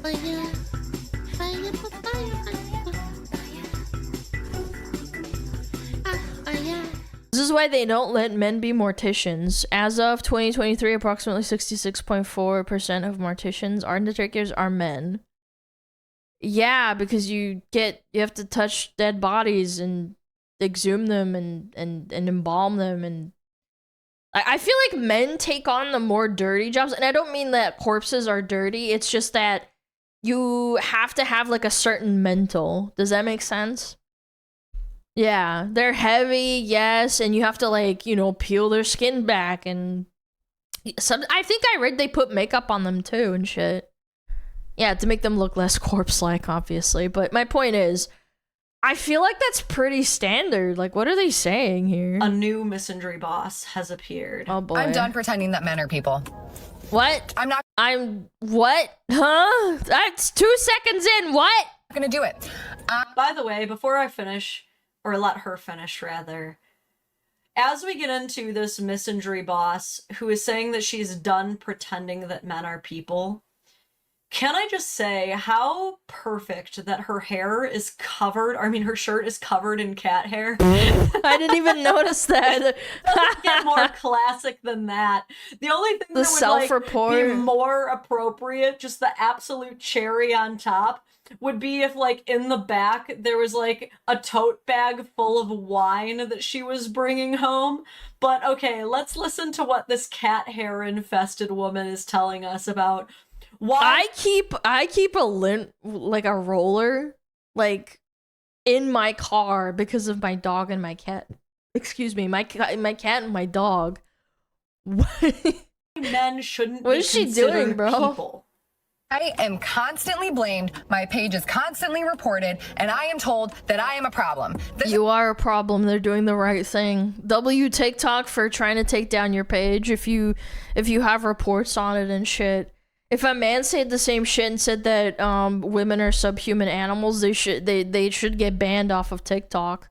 Fire. Fire, fire, fire. This is why they don't let men be morticians. As of 2023, approximately 66.4% of morticians, art undertakers, are men. Yeah, because you have to touch dead bodies and exhume them and embalm them, and I feel like men take on the more dirty jobs, and I don't mean that corpses are dirty, it's just that you have to have like a certain mental. Does that make sense? Yeah, they're heavy, yes, and you have to like, you know, peel their skin back, and I think I read they put makeup on them too and shit. Yeah, to make them look less corpse-like, obviously. But my point is, I feel like that's pretty standard. Like, what are they saying here? A new misandry boss has appeared. Oh boy. I'm done pretending that men are people. What? I'm what? Huh? That's 2 seconds in. What? gonna do it. By the way, before I finish, or let her finish rather, as we get into this misandry boss who is saying that she's done pretending that men are people, can I just say how perfect that her hair is covered, I mean her shirt is covered in cat hair. I didn't even notice that. Doesn't get more classic than that. The only thing The that would self-report. be more appropriate, just the absolute cherry on top, would be if like in the back there was like a tote bag full of wine that she was bringing home. But okay, let's listen to what this cat hair infested woman is telling us about why I keep a like a roller like in my car because of my dog and my cat. Excuse me, my cat and my dog. men shouldn't What be is she considered doing, bro? people. I am constantly blamed, my page is constantly reported, and I am told that I am a problem. You are a problem. They're doing the right thing. W TikTok for trying to take down your page if you have reports on it and shit. If a man said the same shit and said that women are subhuman animals, they should get banned off of TikTok.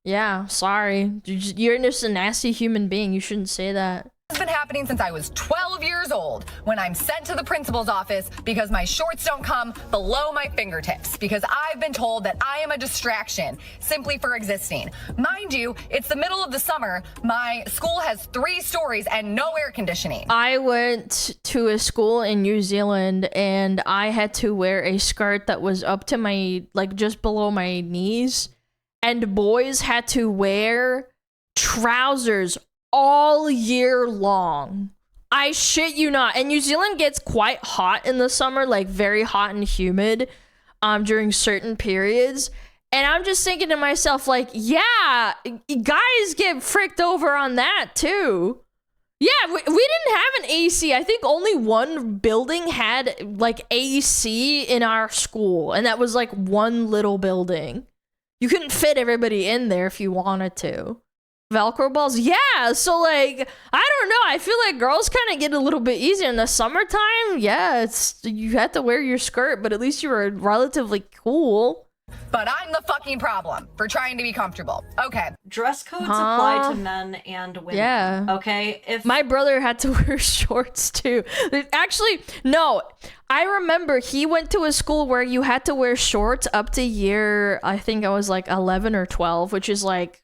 Yeah, sorry. You're just a nasty human being. You shouldn't say that. It's been happening since I was 12 years old, when I'm sent to the principal's office because my shorts don't come below my fingertips, because I've been told that I am a distraction simply for existing. Mind you, it's the middle of the summer, my school has 3 stories and no air conditioning. I went to a school in New Zealand and I had to wear a skirt that was up to my, like, just below my knees, and boys had to wear trousers all year long. I shit you not. And New Zealand gets quite hot in the summer, like very hot and humid during certain periods. And I'm just thinking to myself, like, yeah, guys get fricked over on that too. Yeah, we didn't have an AC. I think only one building had like AC in our school, and that was like one little building. You couldn't fit everybody in there if you wanted to. Velcro balls? Yeah, so like, I don't know, I feel like girls kind of get a little bit easier in the summertime. Yeah, you had to wear your skirt, but at least you were relatively cool. But I'm the fucking problem for trying to be comfortable. Okay. Dress codes apply to men and women. Yeah. Okay? If my brother had to wear shorts too. Actually, no. I remember he went to a school where you had to wear shorts up to year, I think I was like 11 or 12, which is like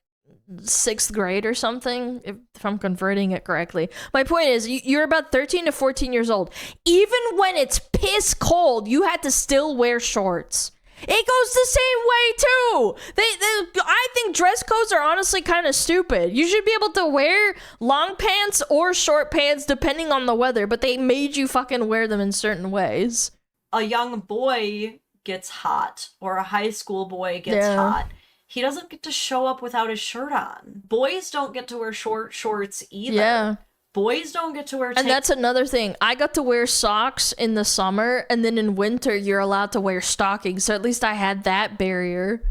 6th grade or something, if I'm converting it correctly. My point is, you're about 13 to 14 years old. Even when it's piss cold, you had to still wear shorts. It goes the same way too. I think dress codes are honestly kind of stupid. You should be able to wear long pants or short pants depending on the weather, but they made you fucking wear them in certain ways. a young boy gets hot, or a high school boy gets hot, he doesn't get to show up without his shirt on. Boys don't get to wear short shorts either. Yeah. Boys don't get to wear And that's another thing. I got to wear socks in the summer, and then in winter, you're allowed to wear stockings. So at least I had that barrier.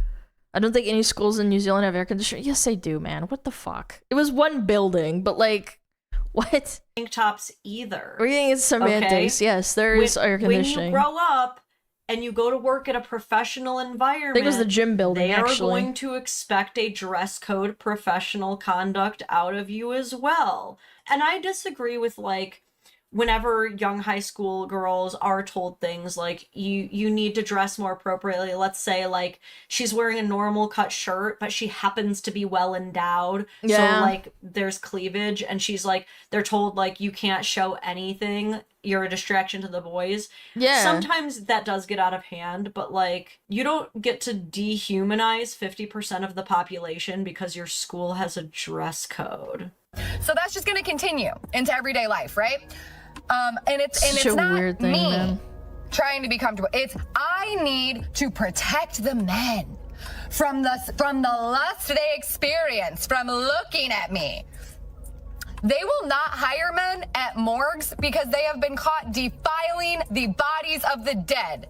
I don't think any schools in New Zealand have air conditioning. Yes, they do, man. What the fuck? It was one building, but like, what? tank tops either. We're getting into semantics. Okay? Yes, there is air conditioning. When you grow up and you go to work at a professional environment, I think it was the gym building, they actually. are going to expect a dress code professional conduct out of you as well. And I disagree with, like, whenever young high school girls are told things like you need to dress more appropriately, let's say like she's wearing a normal cut shirt but she happens to be well endowed, so like there's cleavage, and she's like, they're told like you can't show anything, you're a distraction to the boys. Sometimes that does get out of hand, but like you don't get to dehumanize 50% of the population because your school has a dress code. So that's just going to continue into everyday life, right? And it's Such a not weird thing, me man. trying to be comfortable. It's I need to protect the men from the lust they experience from looking at me. They will not hire men at morgues because they have been caught defiling the bodies of the dead.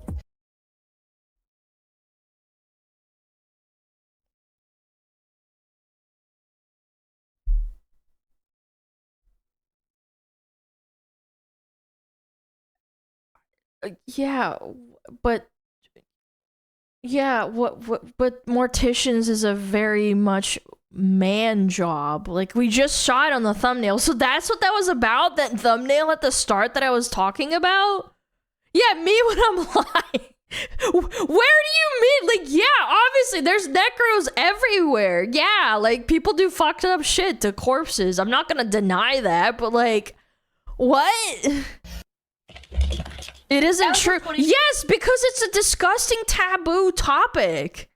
Yeah, but but morticians is a very much man job. Like, we just saw it on the thumbnail. So that's what that was about, that thumbnail at the start that I was talking about? Yeah, me when I'm lying. Where do you mean? Like, yeah, obviously there's necros everywhere. Yeah, like people do fucked up shit to corpses. I'm not gonna deny that, but like, what? It isn't true. Yes, because it's a disgusting taboo topic.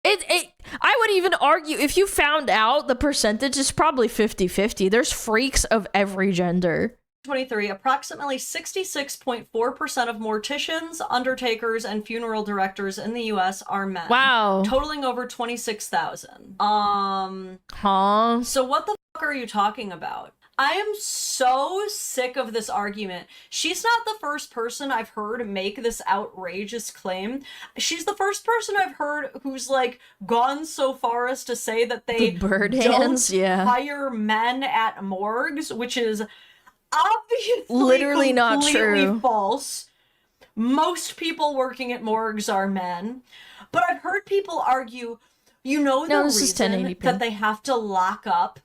I would even argue, if you found out, the percentage is probably 50-50. There's freaks of every gender. 23, approximately 66.4% of morticians, undertakers, and funeral directors in the US are men. Wow. Totaling over 26,000. Huh? So what the fuck are you talking about? I am so sick of this argument. She's not the first person I've heard make this outrageous claim. She's the first person I've heard who's like gone so far as to say that they don't hire men at morgues, which is obviously literally not true. False. Most people working at morgues are men. But I've heard people argue, you know, the reason that they have to lock up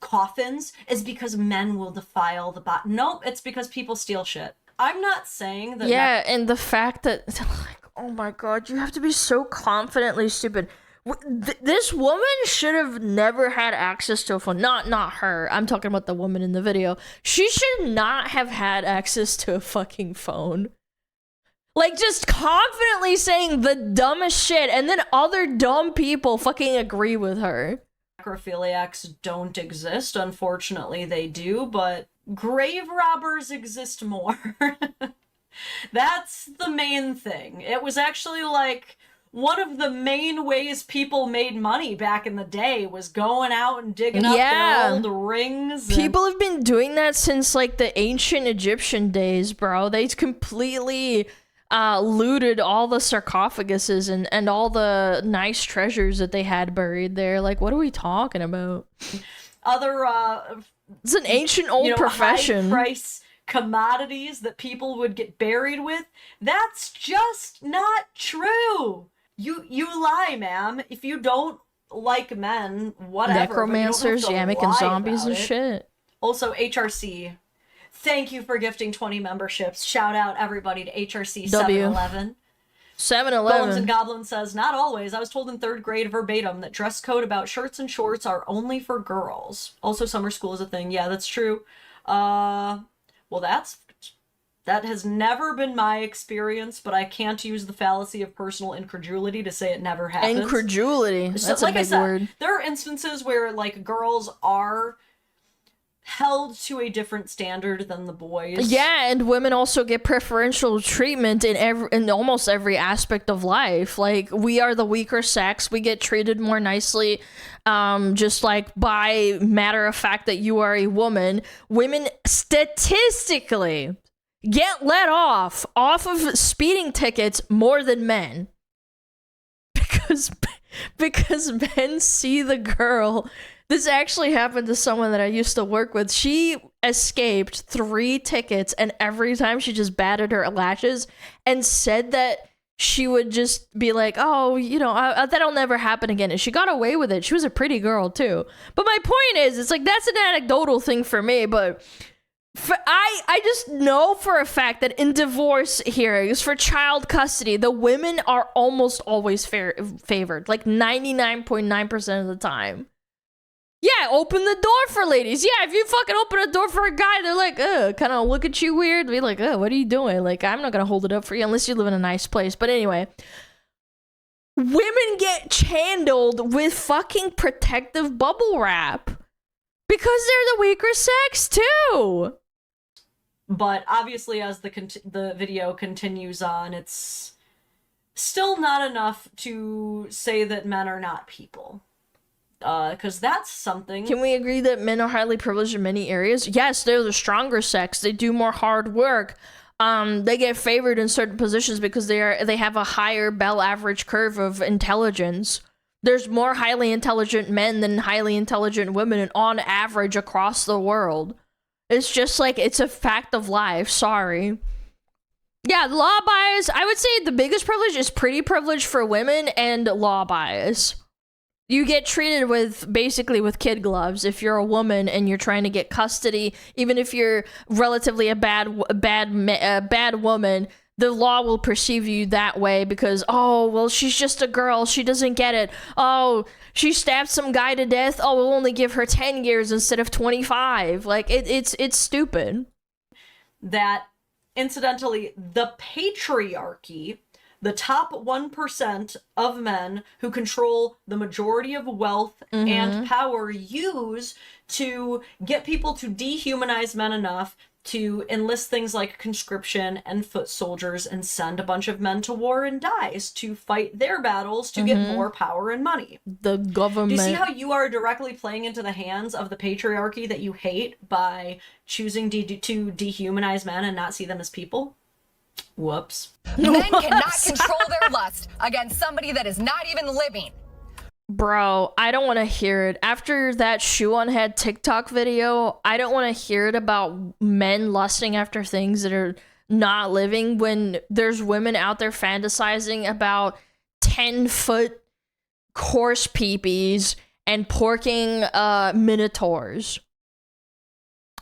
coffins is because men will defile the body. Nope, it's because people steal shit. I'm not saying that. Yeah, and the fact that, like, oh my god, you have to be so confidently stupid. This woman should have never had access to a phone. Not her. I'm talking about the woman in the video. She should not have had access to a fucking phone. Like, just confidently saying the dumbest shit, and then other dumb people fucking agree with her. Necrophiliacs don't exist. Unfortunately, they do, but grave robbers exist more. That's the main thing. It was actually like one of the main ways people made money back in the day was going out and digging up their old rings. People have been doing that since like the ancient Egyptian days, bro. They completely looted all the sarcophaguses and all the nice treasures that they had buried there. Like, what are we talking about? Other it's an ancient old profession. High price commodities that people would get buried with. That's just not true. You lie, ma'am. If you don't like men, whatever. Necromancers, making zombies and shit. Also, HRC. Thank you for gifting 20 memberships. Shout out everybody to HRC 711. 711. Golems and Goblin says, not always. I was told in 3rd grade verbatim that dress code about shirts and shorts are only for girls. Also, summer school is a thing. Yeah, that's true. Well, that has never been my experience, but I can't use the fallacy of personal incredulity to say it never happens. Incredulity. That's a big word. There are instances where, like, girls are held to a different standard than the boys. Yeah, and women also get preferential treatment in almost every aspect of life. Like, we are the weaker sex. We get treated more nicely, just like by matter of fact that you are a woman. Women statistically get let off of speeding tickets more than men. Because men see the girl. This actually happened to someone that I used to work with. She escaped 3 tickets, and every time she just batted her lashes and said that she would just be like, oh, you know, that'll never happen again. And she got away with it. She was a pretty girl, too. But my point is, it's like, that's an anecdotal thing for me, but I just know for a fact that in divorce hearings for child custody, the women are almost always favored, like 99.9% of the time. Yeah, open the door for ladies. Yeah, if you fucking open a door for a guy, they're like, kind of look at you weird. Be like, what are you doing? Like, I'm not gonna hold it up for you unless you live in a nice place. But anyway, women get chandled with fucking protective bubble wrap because they're the weaker sex too. But obviously, as the video continues on, it's still not enough to say that men are not people. Because that's something. Can we agree that men are highly privileged in many areas? Yes, they're the stronger sex. They do more hard work. They get favored in certain positions because they have a higher Bell average curve of intelligence. There's more highly intelligent men than highly intelligent women, and on average across the world. It's just like, it's a fact of life. Sorry. Yeah, law bias. I would say the biggest privilege is pretty privilege for women and law bias. You get treated with basically with kid gloves if you're a woman and you're trying to get custody. Even if you're relatively a bad woman, the law will perceive you that way because, oh, well, she's just a girl. She doesn't get it. Oh, she stabbed some guy to death. Oh, we'll only give her 10 years instead of 25. Like, it's stupid. That, incidentally, the patriarchy, the top 1% of men who control the majority of wealth and power, use to get people to dehumanize men enough to enlist things like conscription and foot soldiers and send a bunch of men to war and dies to fight their battles to get more power and money. The government. Do you see how you are directly playing into the hands of the patriarchy that you hate by choosing to dehumanize men and not see them as people? Whoops. Men cannot control their lust against somebody that is not even living. Bro, I don't want to hear it. After that Shoe on Head TikTok video, I don't want to hear it about men lusting after things that are not living when there's women out there fantasizing about 10-foot coarse peepees and porking minotaurs.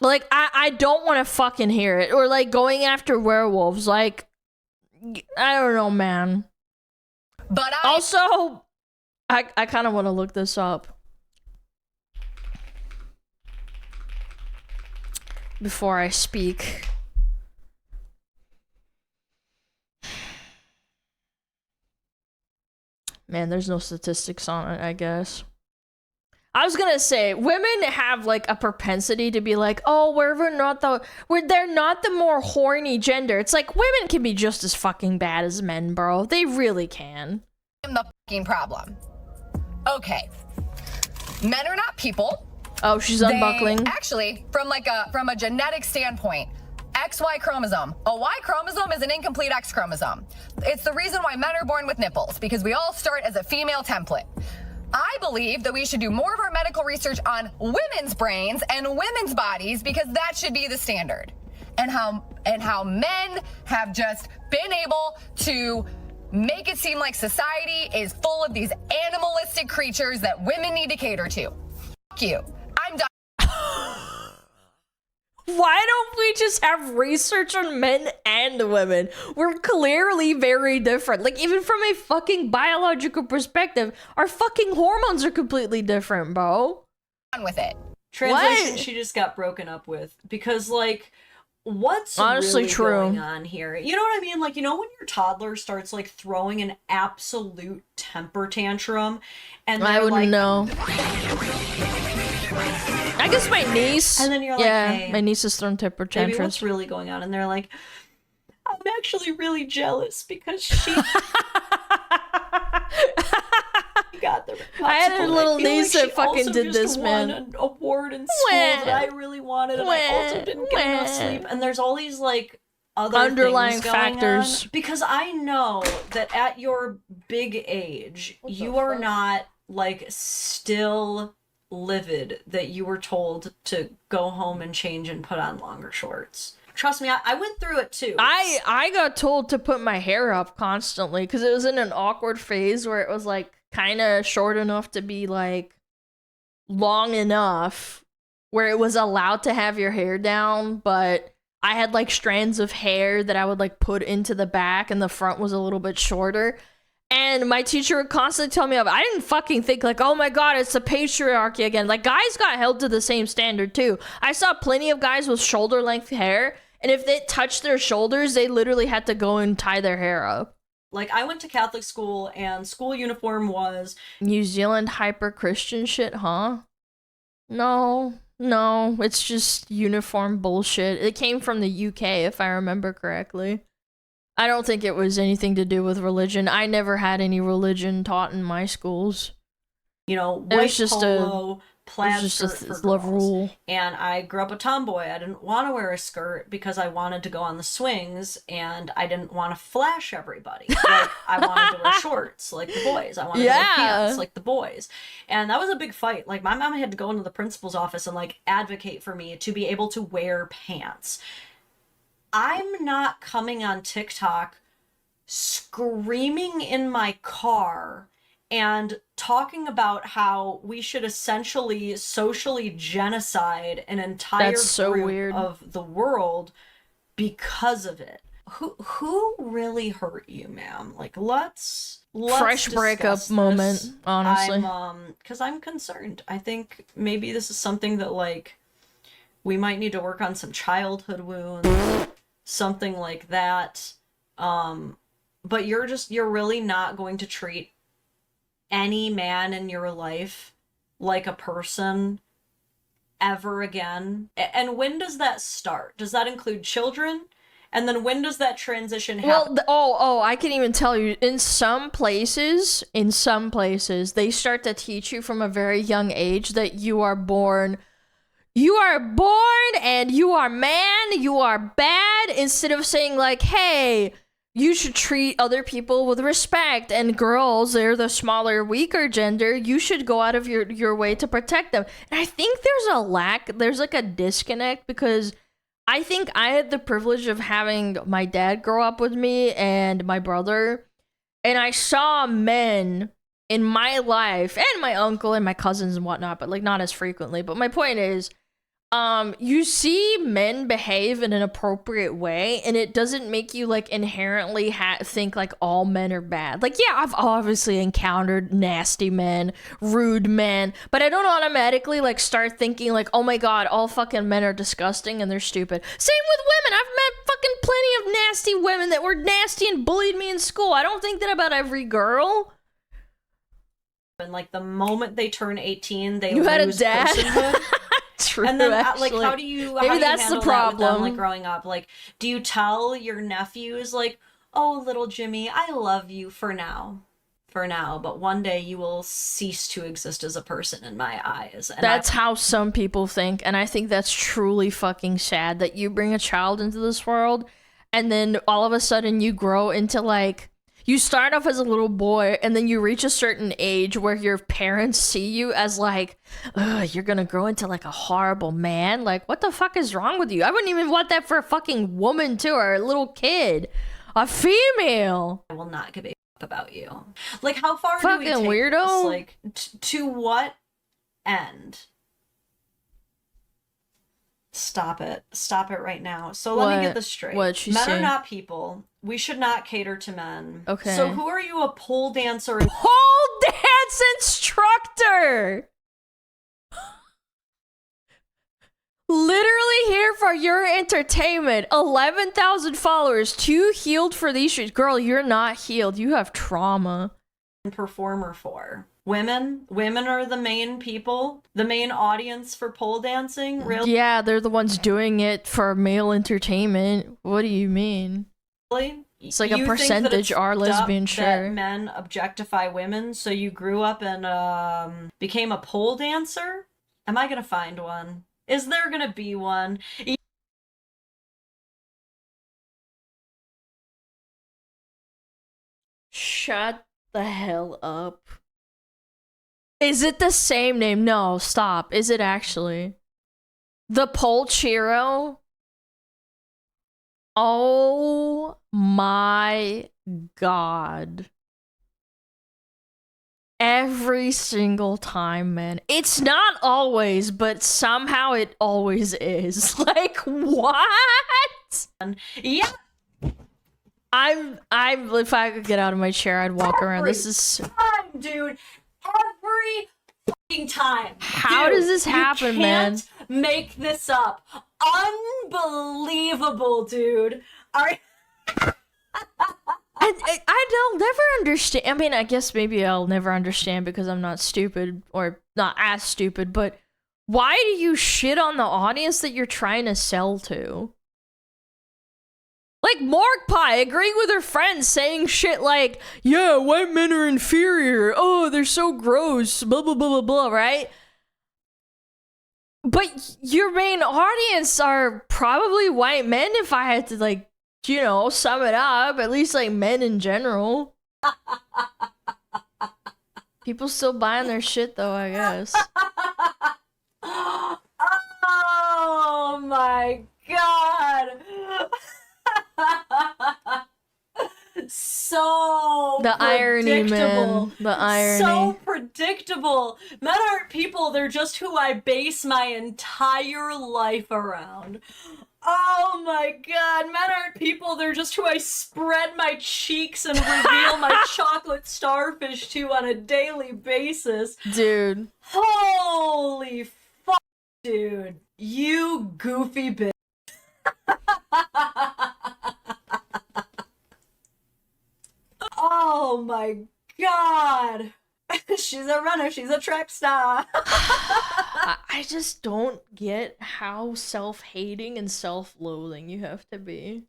Like, I don't want to fucking hear it. Or, like, going after werewolves. Like, I don't know, man. But also, I kind of want to look this up before I speak. Man, there's no statistics on it, I guess. I was gonna say, women have like a propensity to be like, oh, they're not the more horny gender. It's like, women can be just as fucking bad as men, bro. They really can. I'm the fucking problem. Okay. Men are not people. Oh, she's unbuckling. Actually, from a genetic standpoint, XY chromosome. A Y chromosome is an incomplete X chromosome. It's the reason why men are born with nipples, because we all start as a female template. I believe that we should do more of our medical research on women's brains and women's bodies, because that should be the standard. And how men have just been able to make it seem like society is full of these animalistic creatures that women need to cater to. Fuck you. I'm done. Why don't we just have research on men and women? We're clearly very different. Like, even from a fucking biological perspective, our fucking hormones are completely different, bro. On with it. Translation, What? she just got broken up with. Because, like, what's Honestly really true. going on here? You know what I mean? Like, you know when your toddler starts, like, throwing an absolute temper tantrum? And I they're wouldn't like, know. I guess my niece. And then you're like, yeah, hey, my niece has thrown temper baby, tantrums. what's really going on? And they're like, I'm actually really jealous because she got the I had a popsicle. little I feel niece like that she fucking also did just this, won man. an award in school that I really wanted, and I also didn't get enough Wah. sleep. And there's all these like other Underlying things going factors. on. Because I know that at your big age, you are not like still livid that you were told to go home and change and put on longer shorts. Trust me, I went through it too. I got told to put my hair up constantly because it was in an awkward phase where it was like kind of short enough to be like long enough where it was allowed to have your hair down, but I had like strands of hair that I would like put into the back and the front was a little bit shorter. And my teacher would constantly tell me, I didn't fucking think like, oh my god, it's the patriarchy again. Like, guys got held to the same standard too. I saw plenty of guys with shoulder length hair, and if they touched their shoulders, they literally had to go and tie their hair up. Like, I went to Catholic school, and school uniform was... New Zealand hyper-Christian shit, huh? No, it's just uniform bullshit. It came from the UK, if I remember correctly. I don't think it was anything to do with religion. I never had any religion taught in my schools. You know, white polo, plaid just skirt for love girls. rule. And I grew up a tomboy. I didn't want to wear a skirt because I wanted to go on the swings, and I didn't want to flash everybody. Like, I wanted to wear shorts like the boys. I wanted to wear pants like the boys. And that was a big fight. Like, my mom had to go into the principal's office and like advocate for me to be able to wear pants. I'm not coming on TikTok screaming in my car and talking about how we should essentially socially genocide an entire group of the world because of it. Who really hurt you, ma'am? Like, let's fresh breakup moment, honestly. Because I'm concerned. I think maybe this is something that like we might need to work on, some childhood wounds. Something like that. But you're really not going to treat any man in your life like a person ever again. And when does that start? Does that include children? And then when does that transition happen? Well, I can even tell you, in some places, they start to teach you from a very young age that you are born and you are man, you are bad, instead of saying like, hey, you should treat other people with respect, and girls, they're the smaller, weaker gender, you should go out of your way to protect them. And I think there's like a disconnect, because I think I had the privilege of having my dad grow up with me and my brother, and I saw men in my life, and my uncle and my cousins and whatnot, but like not as frequently. But my point is, you see men behave in an appropriate way, and it doesn't make you like inherently think like all men are bad. Like, yeah, I've obviously encountered nasty men, rude men, but I don't automatically like start thinking like, oh my god, all fucking men are disgusting and they're stupid. Same with women. I've met fucking plenty of nasty women that were nasty and bullied me in school. I don't think that about every girl. And like the moment they turn 18, they you lose had a dad? Personhood. True, and then actually. like how do you that's handle the problem that with them, like growing up? Like, do you tell your nephews like, oh, little Jimmy, I love you for now, but one day you will cease to exist as a person in my eyes? And that's how some people think, and I think that's truly fucking sad, that you bring a child into this world and then all of a sudden you grow into like, you start off as a little boy, and then you reach a certain age where your parents see you as like, ugh, you're gonna grow into like a horrible man. Like, what the fuck is wrong with you? I wouldn't even want that for a fucking woman too, or a little kid, a female. I will not give a fuck about you. Like, how far fucking do we take weirdo? this? Like, to what end? Stop it right now. So let me get this straight. What'd she Men say? are not people. We should not cater to men. Okay. So who are you, a pole dancer? Pole dance instructor! Literally here for your entertainment. 11,000 followers. 2 healed for these streets. Girl, you're not healed. You have trauma. Performer for women are the main people, the main audience for pole dancing. Really? Yeah, they're the ones doing it for male entertainment. What do you mean? It's like a percentage are lesbian, sure. That men objectify women, so you grew up and became a pole dancer? Am I gonna find one? Is there gonna be one? Shut the hell up. Is it the same name? No, stop. Is it actually? The Pole Chiro? Oh my god. every single time, man. It's not always, but somehow it always is. Like, what? Yeah. I'm if I could get out of my chair, I'd walk around. This is time, dude. Every fucking time. How Dude, does this happen, you man? can't make this up. Unbelievable, dude. All right. I don't never understand. I mean, I guess maybe I'll never understand because I'm not stupid or not as stupid, but why do you shit on the audience that you're trying to sell to? Like Morg Pie agreeing with her friends saying shit like, yeah, white men are inferior. Oh, they're so gross. Blah, blah, blah, blah, blah, right? But your main audience are probably white men if I had to, like, you know, sum it up. At least, like, men in general. People still buying their shit, though, I guess. Oh my god. So The irony, man. The irony. So predictable. Men aren't people, they're just who I base my entire life around. Oh my god, men aren't people, they're just who I spread my cheeks and reveal my chocolate starfish to on a daily basis. Dude. Holy fuck, dude. You goofy bitch. Oh my god. She's a runner, she's a track star. I just don't get how self-hating and self-loathing you have to be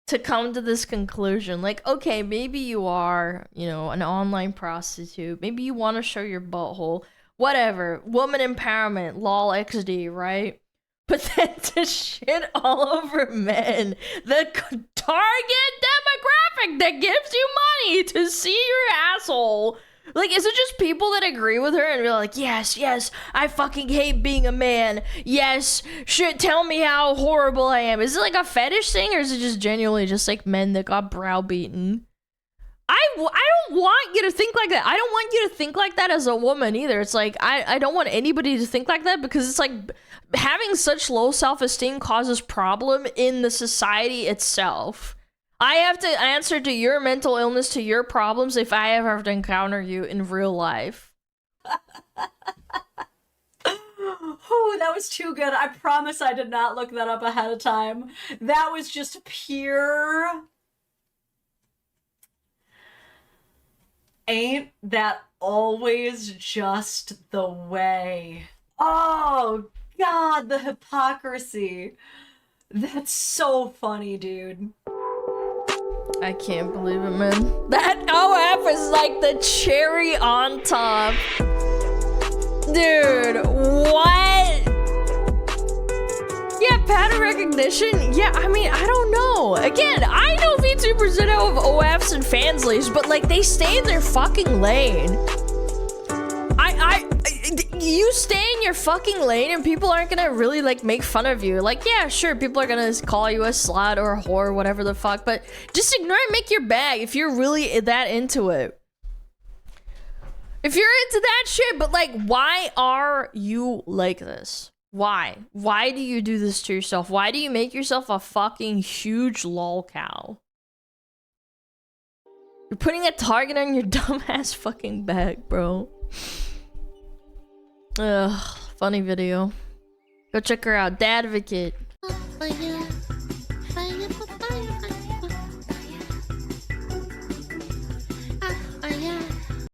to come to this conclusion. Like, okay, maybe you are, you know, an online prostitute. Maybe you want to show your butthole. Whatever. Woman empowerment, lol XD, right? But then to shit all over men, the target demographic that gives you money to see your asshole. Like, is it just people that agree with her and be like, yes, yes, I fucking hate being a man. Yes, shit, tell me how horrible I am. Is it like a fetish thing, or is it just genuinely just like men that got browbeaten? I don't want you to think like that. I don't want you to think like that as a woman either. It's like, I don't want anybody to think like that, because it's like having such low self-esteem causes problem in the society itself. I have to answer to your mental illness, to your problems, if I ever have to encounter you in real life. Oh, that was too good. I promise I did not look that up ahead of time. That was just pure... Ain't that always just the way? Oh, God, the hypocrisy. That's so funny, dude. I can't believe it, man. That OF is like the cherry on top. Dude, what? Yeah, pattern recognition? Yeah, I mean, I don't know. Again, I know VTubers that have OFs and fansleys, but like, they stay in their fucking lane. You stay in your fucking lane and people aren't gonna really like make fun of you. Like, yeah, sure, people are gonna call you a slut or a whore or whatever the fuck, but just ignore it, make your bag if you're really that into it. If you're into that shit, but like, why are you like this? Why? Why do you do this to yourself? Why do you make yourself a fucking huge lol cow? You're putting a target on your dumbass fucking back, bro. Ugh, funny video. Go check her out, Dadvocate. For you.